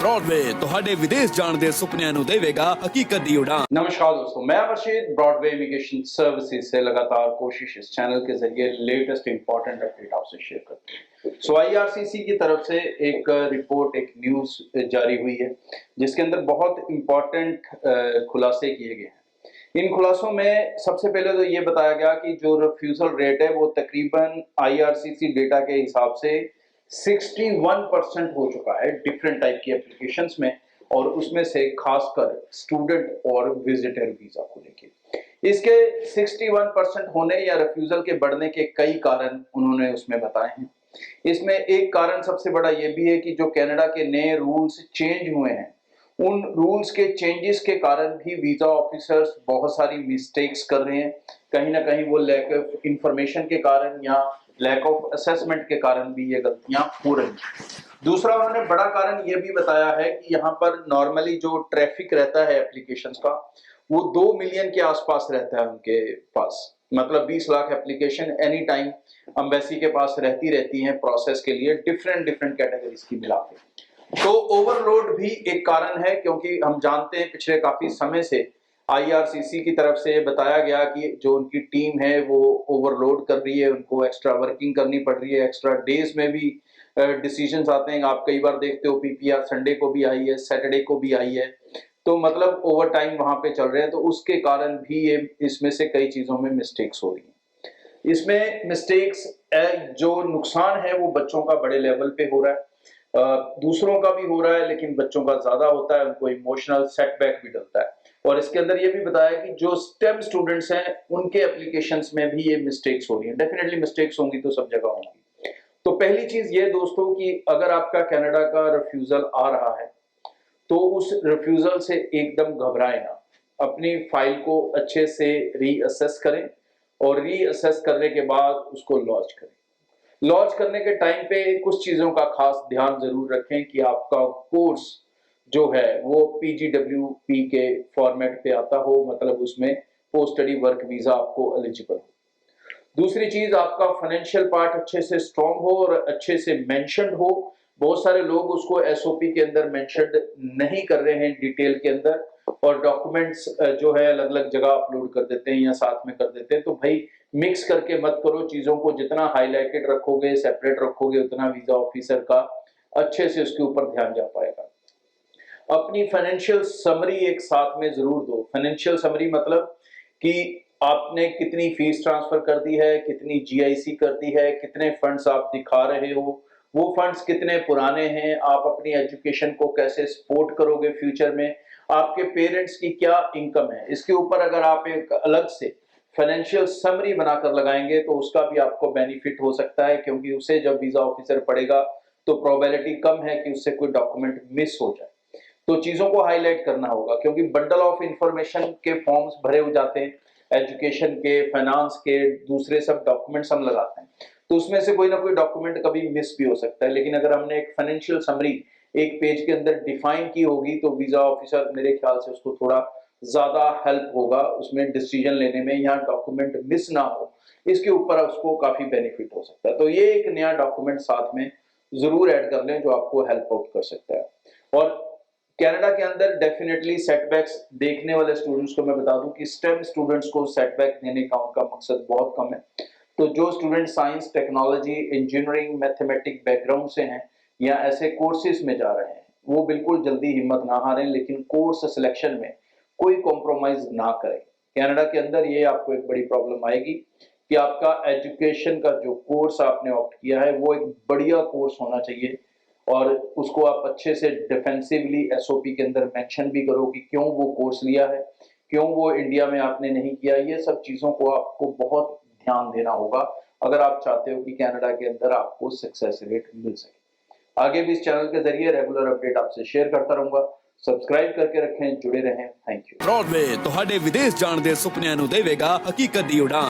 Broadway ਤੁਹਾਡੇ ਵਿਦੇਸ਼ ਜਾਣ ਦੇ ਸੁਪਨਿਆਂ ਨੂੰ ਦੇਵੇਗਾ ਹਕੀਕਤ ਦੀ उड़ान। नमस्कार दोस्तों, मैं वर्षित ब्रॉडवे इमिग्रेशन सर्विसेज से लगातार कोशिश इस चैनल के जरिए लेटेस्ट इंपॉर्टेंट अपडेट आपसे शेयर करते हैं। सो आईआरसीसी की तरफ से एक रिपोर्ट, एक न्यूज जारी हुई है जिसके अंदर बहुत इंपॉर्टेंट खुलासे किए गए हैं। इन खुलासों में सबसे पहले तो ये बताया गया कि जो रिफ्यूजल रेट है वो तकरीबन आईआरसीसी डेटा के हिसाब से 61% हो चुका है डिफरेंट टाइप की एप्लीकेशंस में, और उसमें से खासकर स्टूडेंट और विजिटर वीजा को लेके इसके 61% होने या रिफ्यूजल के बढ़ने के कई कारण उन्होंने उसमें बताए हैं। इसमें एक कारण सबसे बड़ा ये भी है कि जो कनाडा के नए रूल्स चेंज हुए हैं, उन रूल्स के चेंजेस के कारण भी वीजा ऑफिसर्स बहुत सारी मिस्टेक्स कर रहे हैं। कहीं ना कहीं वो लैक ऑफ इंफॉर्मेशन के कारण या लैक ऑफ असेसमेंट के कारण भी ये गलतियां हो रही हैं। दूसरा, उन्होंने बड़ा कारण ये भी बताया है कि यहाँ पर नॉर्मली जो ट्रैफिक रहता है एप्लीकेशंस का, वो 2 मिलियन के आसपास रहता है उनके पास। मतलब 20 lakh application any time embassy के पास रहती हैं प्रोसेस के लिए, डिफरेंट कैटेगरीज की मिला के। तो ओवरलोड भी एक कारण है, क्योंकि हम जानते हैं पिछले काफी समय से आईआरसीसी की तरफ से बताया गया कि जो उनकी टीम है वो ओवरलोड कर रही है, उनको एक्स्ट्रा वर्किंग करनी पड़ रही है, एक्स्ट्रा डेज में भी डिसीजंस आते हैं। आप कई बार देखते हो पीपीआर संडे को भी आई है, सैटरडे को भी आई है, तो मतलब ओवर टाइम वहां पे चल रहे हैं। तो उसके कारण भी ये इसमें से कई चीजों में मिस्टेक्स हो रही हैं। इसमें मिस्टेक्स जो नुकसान है वो बच्चों का बड़े लेवल पे हो रहा है, दूसरों का भी हो रहा है, लेकिन बच्चों का ज्यादा होता है, उनको इमोशनल सेटबैक भी डलता है। और इसके अंदर ये भी बताया कि जो स्टेम स्टूडेंट्स हैं उनके एप्लीकेशंस में भी ये मिस्टेक्स हो रही हैं। डेफिनेटली मिस्टेक्स होंगी तो सब जगह होंगी। तो पहली चीज ये दोस्तों कि अगर आपका कनाडा का रिफ्यूजल आ रहा है तो उस रिफ्यूजल से एकदम घबराएं ना। अपनी फाइल को अच्छे से रीअसेस करें और रीअसेस करने के बाद उसको लॉन्च करें। लॉन्च करने के टाइम पे कुछ चीजों का खास ध्यान जरूर रखें कि आपका कोर्स जो है वो PGWP के फॉर्मेट पे आता हो, मतलब उसमें पोस्ट स्टडी वर्क वीजा आपको एलिजिबल हो। दूसरी चीज, आपका फाइनेंशियल पार्ट अच्छे से स्ट्रॉन्ग हो और अच्छे से मेंशन्ड हो। बहुत सारे लोग उसको एसओपी के अंदर मेंशन्ड नहीं कर रहे हैं डिटेल के अंदर, और डॉक्यूमेंट्स जो है अलग अलग जगह अपलोड कर देते हैं या साथ में कर देते हैं। तो भाई मिक्स करके मत करो चीजों को। जितना हाईलाइटेड रखोगे, सेपरेट रखोगे, उतना वीजा ऑफिसर का अच्छे से उसके ऊपर ध्यान जा पाएगा। अपनी फाइनेंशियल समरी एक साथ में जरूर दो। फाइनेंशियल समरी मतलब कि आपने कितनी फीस ट्रांसफर कर दी है, कितनी जीआईसी कर दी है, कितने फंड्स आप दिखा रहे हो, वो फंड्स कितने पुराने हैं, आप अपनी एजुकेशन को कैसे सपोर्ट करोगे फ्यूचर में, आपके पेरेंट्स की क्या इनकम है। इसके ऊपर अगर आप एक अलग से फाइनेंशियल समरी बनाकर लगाएंगे तो उसका भी आपको बेनिफिट हो सकता है, क्योंकि उसे जब वीजा ऑफिसर पढ़ेगा तो प्रोबेबिलिटी कम है कि उससे कोई डॉक्यूमेंट मिस हो जाए। तो चीजों को हाईलाइट करना होगा, क्योंकि बंडल ऑफ इंफॉर्मेशन के फॉर्म्स भरे हो जाते हैं, एजुकेशन के, फाइनेंस के, दूसरे सब डॉक्यूमेंट्स हम लगाते हैं, तो उसमें से कोई ना कोई डॉक्यूमेंट कभी मिस भी हो सकता है। लेकिन अगर हमने एक फाइनेंशियल समरी एक पेज के अंदर डिफाइन की होगी तो वीजा ऑफिसर मेरे ख्याल से उसको थोड़ा ज्यादा हेल्प होगा उसमें डिसीजन लेने में, या डॉक्यूमेंट मिस ना हो, इसके ऊपर उसको काफी बेनिफिट हो सकता है। तो ये एक नया डॉक्यूमेंट साथ में जरूर ऐड कर लें जो आपको हेल्प आउट कर सकता है। और कनाडा के अंदर डेफिनेटली सेटबैक्स देखने वाले स्टूडेंट्स को मैं बता दूं कि स्टेम स्टूडेंट्स को सेटबैक देने का उनका मकसद बहुत कम है। तो जो student science, technology, engineering, mathematics background से हैं या ऐसे कोर्सेज में जा रहे हैं, वो बिल्कुल जल्दी हिम्मत ना हारें, लेकिन कोर्स सिलेक्शन में कोई कॉम्प्रोमाइज ना करें। कनाडा के अंदर ये आपको एक बड़ी प्रॉब्लम आएगी कि आपका एजुकेशन का जो कोर्स आपने ऑप्ट किया है वो एक बढ़िया कोर्स होना चाहिए, और उसको आप अच्छे से डिफेंसिवली एसओपी के अंदर मेंशन भी करो कि क्यों वो कोर्स लिया है, क्यों वो इंडिया में आपने नहीं किया। ये सब चीजों को आपको बहुत ध्यान देना होगा अगर आप चाहते हो कि कनाडा के अंदर आपको सक्सेस रेट मिल सके। आगे भी इस चैनल के जरिए रेगुलर अपडेट आपसे शेयर करता रहूंगा। सब्सक्राइब करके रखें, जुड़े रहें। Thank you. ब्रॉडवे ਤੁਹਾਡੇ ਵਿਦੇਸ਼ ਜਾਣ ਦੇ ਸੁਪਨਿਆਂ ਨੂੰ ਦੇਵੇਗਾ ਹਕੀਕਤ ਦੀ उड़ान।